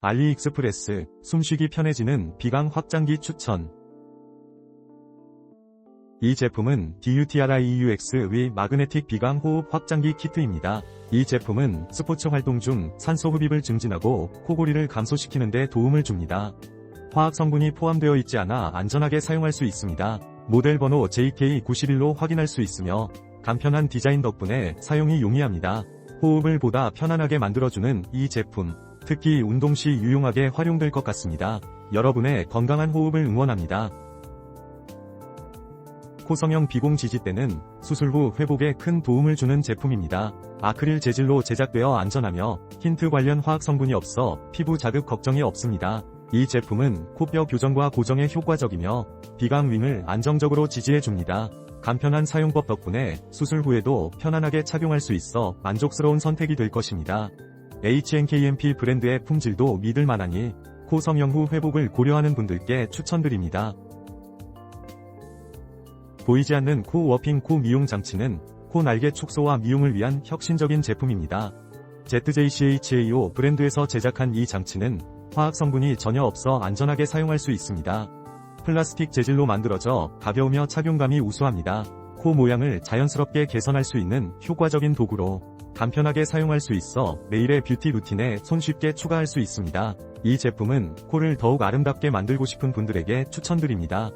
알리익스프레스, 숨쉬기 편해지는 비강 확장기 추천. 이 제품은 DUTRIEUX의 마그네틱 비강 호흡 확장기 키트입니다. 이 제품은 스포츠 활동 중 산소 흡입을 증진하고 코골이를 감소시키는 데 도움을 줍니다. 화학 성분이 포함되어 있지 않아 안전하게 사용할 수 있습니다. 모델 번호 JK91로 확인할 수 있으며 간편한 디자인 덕분에 사용이 용이합니다. 호흡을 보다 편안하게 만들어주는 이 제품, 특히 운동 시 유용하게 활용될 것 같습니다. 여러분의 건강한 호흡을 응원합니다. 코성형 비공 지지대는 수술 후 회복에 큰 도움을 주는 제품입니다. 아크릴 재질로 제작되어 안전하며 틴트 관련 화학 성분이 없어 피부 자극 걱정이 없습니다. 이 제품은 코뼈 교정과 고정에 효과적이며 비강 윙을 안정적으로 지지해줍니다. 간편한 사용법 덕분에 수술 후에도 편안하게 착용할 수 있어 만족스러운 선택이 될 것입니다. HNKMP 브랜드의 품질도 믿을만하니 코 성형 후 회복을 고려하는 분들께 추천드립니다. 보이지 않는 코 워핑 코 미용 장치는 코 날개 축소와 미용을 위한 혁신적인 제품입니다. ZJCHAO 브랜드에서 제작한 이 장치는 화학 성분이 전혀 없어 안전하게 사용할 수 있습니다. 플라스틱 재질로 만들어져 가벼우며 착용감이 우수합니다. 코 모양을 자연스럽게 개선할 수 있는 효과적인 도구로 간편하게 사용할 수 있어 매일의 뷰티 루틴에 손쉽게 추가할 수 있습니다. 이 제품은 코를 더욱 아름답게 만들고 싶은 분들에게 추천드립니다.